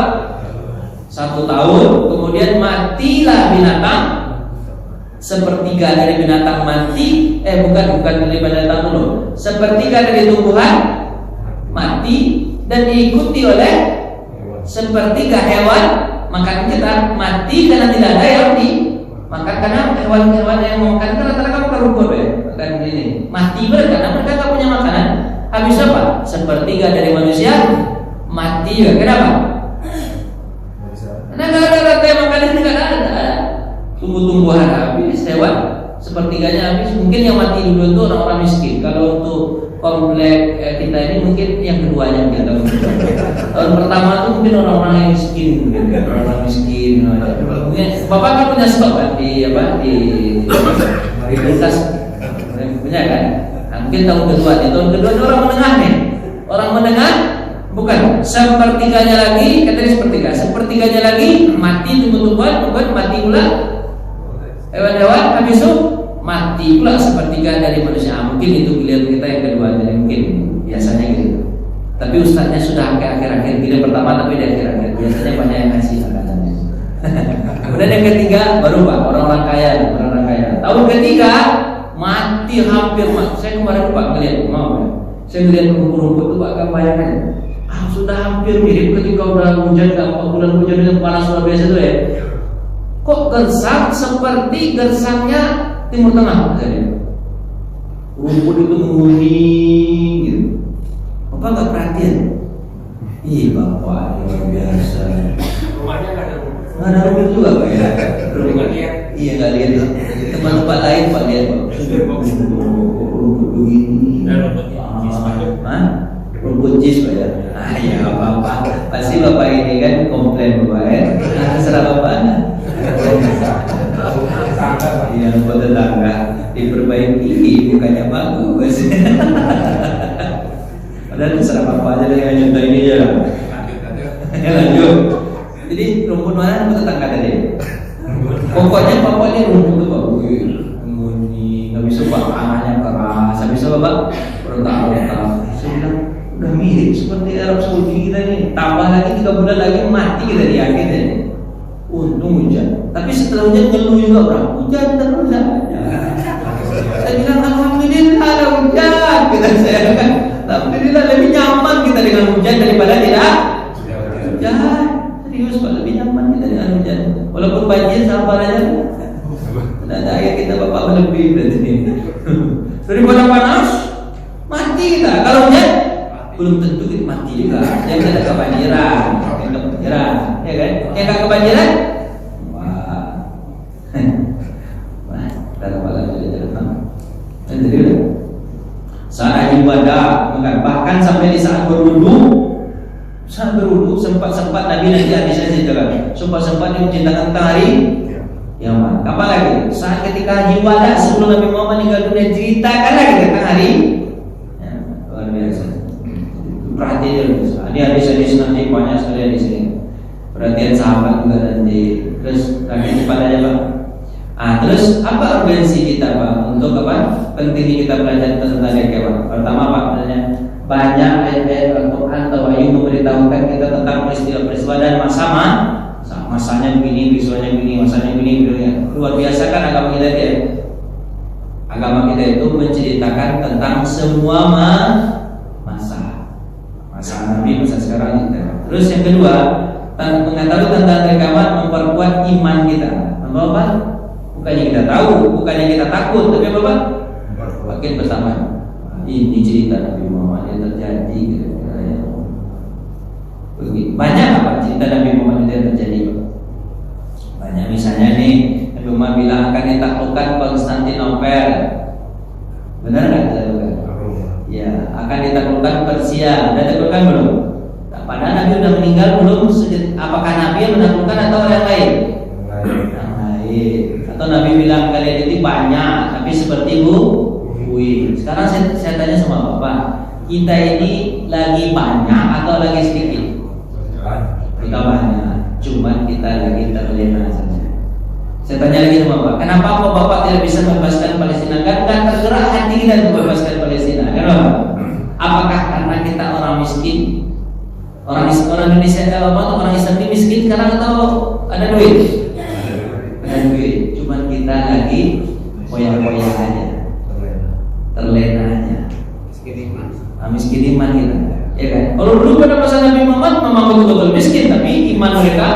1 tahun, kemudian matilah binatang. Sepertiga dari binatang mati, bukan dari binatang dulu. Sepertiga dari tumbuhan mati dan diikuti oleh sepertiga hewan makan kita mati karena tidak ada yang dimakan, karena hewan-hewan yang mau makan rata-rata bukan rumput ya, bukan ini mati karena mereka tak punya makanan. Habis apa? Sepertiga dari manusia mati juga. Kenapa? Karena nggak ada rantai makanan, nggak ada. Tumbuh-tumbuhan habis, hewan sepertiganya habis. Mungkin yang mati dulu itu orang-orang miskin. Kalau untuk komplek kita ini mungkin yang keduanya kita tahu. Tahun pertama itu mungkin orang-orang yang miskin, orang-orang miskin. Mungkin Bapak kan punya stok kan di kulkas punya kan? Nah, mungkin tahun kedua itu orang menengah nih. Orang menengah bukan sepertiganya lagi, katanya sepertiganya lagi mati tumbuh-tumbuhan, mati pula hewan-hewan, habis itu mati pula sepertiga dari manusia. Mungkin itu pilihan kita yang kedua, jadi mungkin biasanya gitu. Tapi ustadznya sudah ke akhir-akhir, tidak pertama tapi di akhir-akhir. Biasanya banyak yang ngasih makanannya. Kemudian yang ketiga baru Pak, orang kaya. Tahun ketiga mati hampir mati. Saya kemarin Pak ngeliat, saya ngeliat rumput-rumput itu Pak, kan bayangkan. Sudah hampir mirip ketika udah hujan, 4 bulan hujan yang panas luar biasa itu ya. Kok gersang seperti gersangnya Timur Tengah jadi. Rumput itu menguning gitu. Bapak nggak perhatian? Ih Bapak luar biasa. Rumahnya nggak ada rumput. Nggak ada rumput juga Pak ya. Nggak lihat. Iya nggak lihat. Tempat-tempat lain Pak lihat Pak. Rumput begini. Rumput jis Pak ya. Ya apa-apa. Pasti Bapak ini kan komplain Bapak ya. Terserah Bapak. Iya, buat tetangga diperbaiki bukannya bagus. Padahal terserah Bapak aja deh, yang nyontoh ini aja. Lanjut. Jadi rumput mana buat tetangga tadi? Pokoknya Bapak ini rumput tuh Pak. Bunyi, nggak bisa Pak, tanahnya keras. Habis itu Bapak berontak-ontak. Saya bilang udah mirip seperti Arab Saudi kita nih. Tambah lagi 3 bulan lagi mati kita di akhir ya. Untung hujan. Tapi setelah hujan ngeluh juga Bang. Hujan terus aja. Saya bilang alhamdulillah ada hujan. Kita saya kan Tapi lebih nyaman kita dengan hujan daripada tidak hujan. Serius Pak, lebih nyaman kita dengan hujan. Walaupun banjir sabar aja. Tidak ada air kita bapak lebih berarti. Daripada panas mati kita. Kalau hujan belum tentu kita mati juga. Yang ada kebanjiran, ya kan? Yang tak kebanjiran, wah, kita kepala jadi saat ibadah, bahkan sampai di saat berwudu sempat Nabi nanti hadisnya ceritakan, sempat menceritakan tentang hari kiamat. Apa lagi? Saat ketika haji wada sebelum Nabi Muhammad meninggal dunia ceritakan lagi tentang hari luar biasa. Perhatian ini hadis nanti banyak sekali di sini. Perhatian sahabat juga nanti. Terus lagi kepadanya Pak. Terus apa urgensi kita Pak untuk apa? Pentingnya kita belajar tentang hari kiamat. Pertama Pak, banyak ayat-ayat Al-Quran atau wahyu memberitahukan kita tentang peristiwa-peristiwa dan masanya begini, peristiwanya begini, masanya begini. Luar biasa kan agama kita ya. Agama kita itu menceritakan tentang semua masa Nabi, masa sekarang kita. Terus yang kedua, mengetahui tentang hari kiamat memperkuat iman kita. Apa? Bukannya kita tahu, bukannya kita takut, tapi apa? Makin bertambah. Ini cerita Nabi Muhammad yang terjadi. Banyak apa cerita Nabi Muhammad yang terjadi? Banyak, misalnya nih Nabi Muhammad bilang akan ditaklukkan Konstantinopel. Benar nggak? Ya, akan ditaklukkan Persia. Sudah ditaklukkan belum? Padahal Nabi sudah meninggal belum? Apakah Nabi yang menaklukkan atau yang lain? Yang lain. Atau Nabi bilang kalian itu banyak, tapi seperti buih. Sekarang saya tanya sama Bapak, kita ini lagi banyak atau lagi sedikit? Kita banyak, cuman kita lagi terlena saja. Saya tanya lagi sama Bapak, kenapa kok Bapak tidak bisa membebaskan Palestina? Kan tergerak hati kita untuk membebaskan Palestina, kan Bapak? Apakah karena kita orang miskin? Orang Indonesia orang Islam ini miskin sekarang atau ada duit? Ada duit, cuman kita lagi koyak-koyak aja, terlena aja, miskin iman kita, ya kan? Kalau dulu pada masa Nabi Muhammad memang betul-betul miskin, tapi iman mereka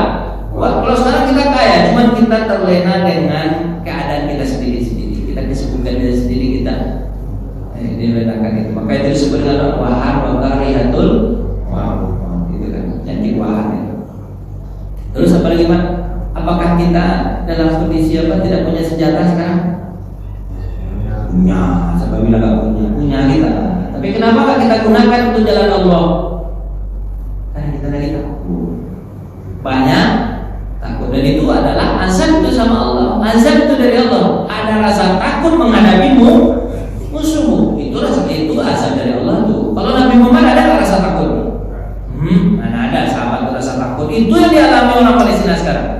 kuat. Kalau sekarang kita kaya, cuman kita terlena dengan keadaan kita sendiri-sendiri, kita kesibukan kita sendiri, kita dilenakan itu. Maka itu sebenarnya wahan wakarihatul itu kan, janji wahan itu. Terus apa lagi Pak? Apakah kita dalam kondisi apa tidak punya senjata sekarang? Punya, siapa bilang nggak punya? Punya kita. Tapi kenapa nggak kita gunakan untuk jalan Allah? Karena kita lagi takut. Banyak takut, dan itu adalah azab itu sama Allah. Azab itu dari Allah. Ada rasa takut menghadapi musuhmu. Itu azab dari Allah tuh. Kalau Nabi Muhammad ada nggak rasa takut? Mana ada sahabat rasa takut? Itu yang dialami orang Palestina sekarang.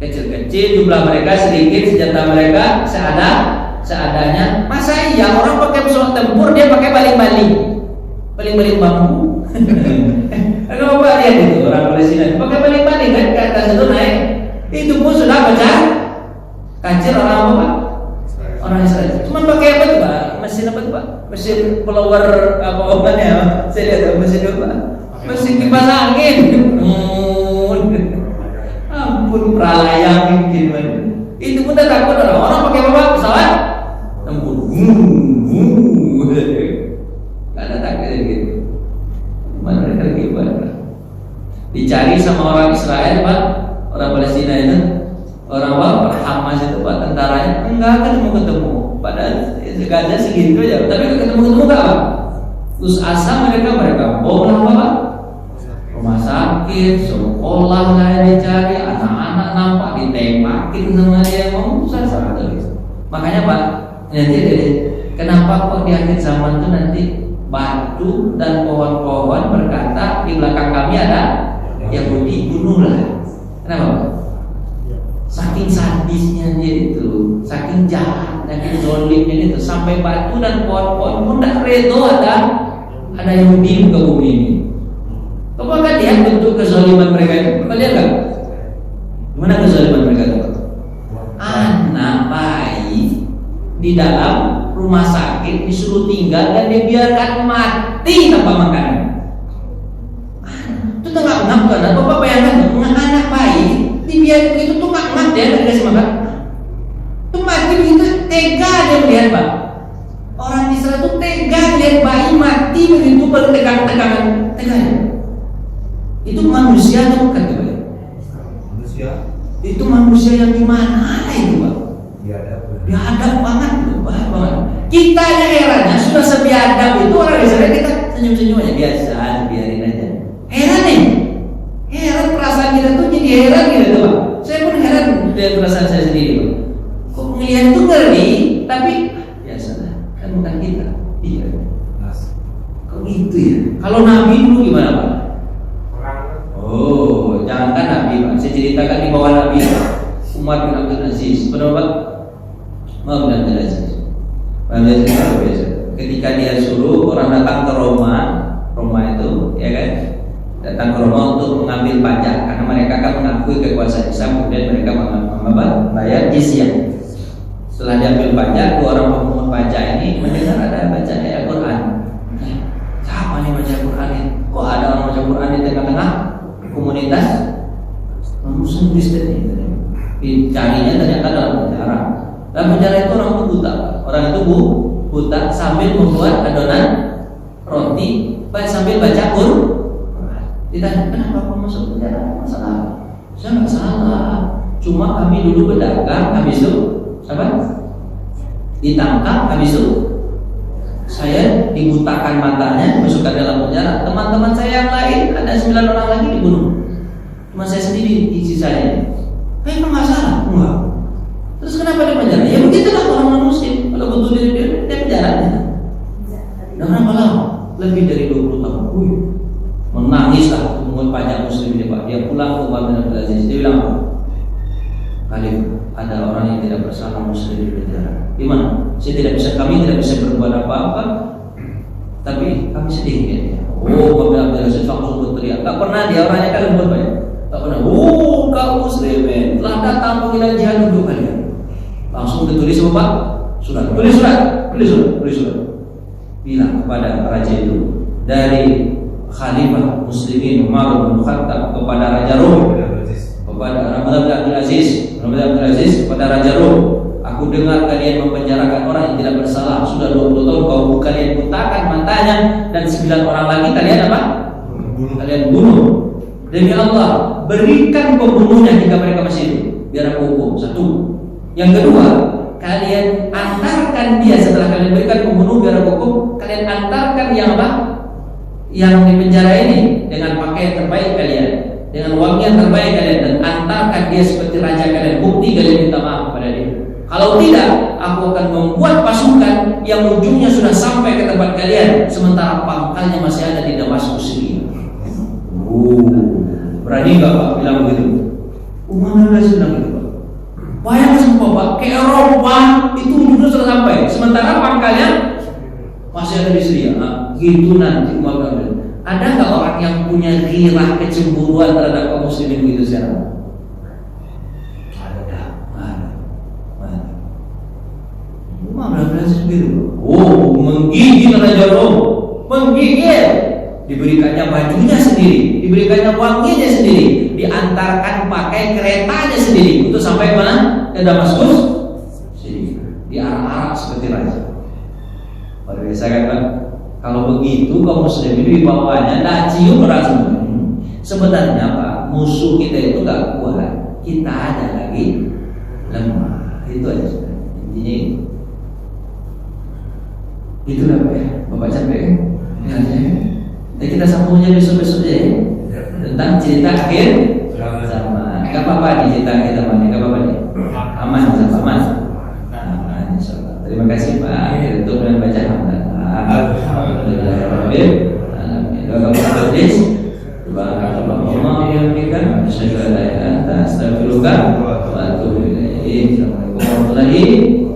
Kecil-kecil, jumlah mereka sedikit, senjata mereka seadanya. Masa iya orang pakai pesawat tempur, dia pakai baling-baling bambu. Kalau Bapak lihat itu orang Palestina pakai baling-baling kan, ke atas itu naik, itu pun sudah pecah kancil orang apa Pak? Orang Israel. Cuman pakai apa tuh Pak? Mesin apa tuh Pak? Mesin blower apa obatnya? Saya lihat mesin apa? Mesin kipas angin. Ampun, pralaya mungkin itu pun takut orang pakai apa pesawat tempur. Gak ada takut gitu. Mana mereka gimana? Dicari sama orang Israel Pak, orang Palestina itu, orang Hamas itu Pak, tentaranya enggak ketemu. Padahal sengaja segitu aja, tapi ketemu enggak Pak? Terus asa mereka bom apa Pak? Rumah sakit, sekolah lah dicari, anak-anak nampak ditembakin sama dia, mau susah gitu. Makanya Pak, nanti kenapa kok di akhir zaman itu nanti batu dan pohon-pohon berkata di belakang kami ada Yahudi, bunuhlah. Kenapa Pak? Saking sadisnya dia itu, saking jahat, saking zolimnya itu, sampai batu dan pohon-pohon pun tidak redo ada Yahudi ke bumi ini. Apakah lihat bentuk kezaliman mereka itu? Bapak lihat nggak? Gimana kezaliman mereka itu? Anak bayi di dalam rumah sakit disuruh tinggal dan dibiarkan mati tanpa makanan. Itu tengah-tengah kan? Bapak bayangkan anak bayi dibiarkan begitu tuh ngap dia nggak dikasih makan. Itu mati begitu tega dia melihat Pak. Orang Israel itu tega lihat bayi mati begitu bertegang-tegangan teganya. Itu manusia atau bukan Pak? Manusia. Itu manusia yang gimana itu Pak? Biadab banget, banget. Kita yang herannya sudah sebiadab itu orang Israel kita senyum-senyum aja biasa, biarin aja. Heran nih, heran perasaan kita tuh jadi heran gitu Pak. Saya pun heran dengan perasaan saya sendiri Pak. Kok melihat itu ngeri, tapi biasalah, kan bukan kita. Iya. Kok gitu ya? Kalau Nabi dulu gimana Pak? Oh, jangankan Nabi Pak. Saya ceritakan di bawah Nabi Pak. Umar bin Abdul Aziz, benar Pak? Umar bin Abdul Aziz. Ketika dia suruh orang datang ke Roma itu, ya kan? Datang ke Roma untuk mengambil pajak karena mereka akan mengakui kekuasaan Islam, kemudian mereka membayar jizyah. Setelah diambil pajak, dua orang pemungut pajak ini mendengar ada baca ayat Quran. Siapa nih baca Quran ini? Kok ada orang baca Quran di tengah-tengah komunitas Muslim Kristen ini? Dicarinya ternyata dalam penjara. Dalam penjara itu orang itu buta. Orang itu buta sambil membuat adonan roti sambil baca Quran. Ditanya, kenapa kamu masuk penjara? Masalah? Saya nggak salah. Cuma kami dulu berdagang, habis itu apa? Ditangkap, habis itu saya dibutakan matanya, masukkan dalam penjara. Teman-teman saya yang lain ada 9 orang lagi dibunuh. Cuma saya sendiri sisanya. Memang nggak salah, enggak. Terus kenapa di penjara? Ya begitulah orang muslim. Kalau betul dia penjara. Dan berapa lama? Lebih dari 20 tahun. Menangislah pemungut pajak muslim dia Pak. Dia pulang ke Umar bin Abdul Aziz. Dia bilang, Khalif, ada orang yang tidak bersalah muslim di penjara. Gimana? Kami tidak bisa berbuat apa-apa, tapi kami sedih. Oh, Umar bin Abdul Aziz langsung berteriak. Tak pernah dia orangnya kan lembut banyak. Tak pernah. Oh, kau muslimin telah datang panggilan jihad untuk kalian. Langsung ditulis Bapak surat. Tulis surat. Bilang kepada raja itu dari Khalifah Muslimin Umar bin Khattab kepada Raja Rom, kepada Umar bin Abdul Aziz kepada Raja Rom. Aku dengar kalian mempenjarakan orang yang tidak bersalah. Sudah 20 tahun kalian butakan matanya dan 9 orang lagi kalian apa? Kalian bunuh. Demi Allah, berikan pembunuhnya jika mereka masih hidup, biar aku hukum. Satu. Yang kedua, kalian antarkan dia setelah kalian berikan pembunuh biar aku hukum. Kalian antarkan yang apa? Yang di penjara ini dengan pakaian terbaik kalian, dengan wangian terbaik kalian, dan antarkan dia seperti raja kalian. Bukti kalian minta maaf kepada dia. Kalau tidak, aku akan membuat pasukan yang ujungnya sudah sampai ke tempat kalian, sementara pangkalnya masih ada di Damaskus ini. Berani nggak Pak bilang begitu? Umar bilang gitu Pak. Bayangkan semua Pak, ke Eropa itu ujungnya sudah sampai, sementara pangkalnya masih ada di Syria. Gitu nanti Umar bilang. Ada nggak orang yang punya ghirah kecemburuan terhadap kaum muslimin begitu sekarang? Ada. Umar bilang begitu. Oh, menggigil Raja Rom, menggigil. Diberikannya bajunya sendiri, diberikannya wanginya sendiri, diantarkan pakai keretanya sendiri untuk sampai mana? Ke Damaskus. Sini, diarak-arak seperti raja. Pada biasa kan Pak, kalau begitu kaum muslimin di bawahnya dah cium rasa. Sebenarnya Pak, musuh kita itu gak kuat, kita aja lagi lemah. Itu aja intinya. Itulah Pak ya, Bapak capek ya? Kita sambungnya besok-besok ya tentang cerita akhir zaman. Gak apa-apa di cerita akhir zaman, gak apa-apa nih. Aman, aman. Insyaallah. Terima kasih Pak untuk membaca hamdalah. Alhamdulillahirabbil alamin. Doa kamu tulis. Subhanallah bihamdika asyhadu an la ilaha illa anta astaghfiruka wa atubu ilaik. Assalamualaikum warahmatullahi wabarakatuh.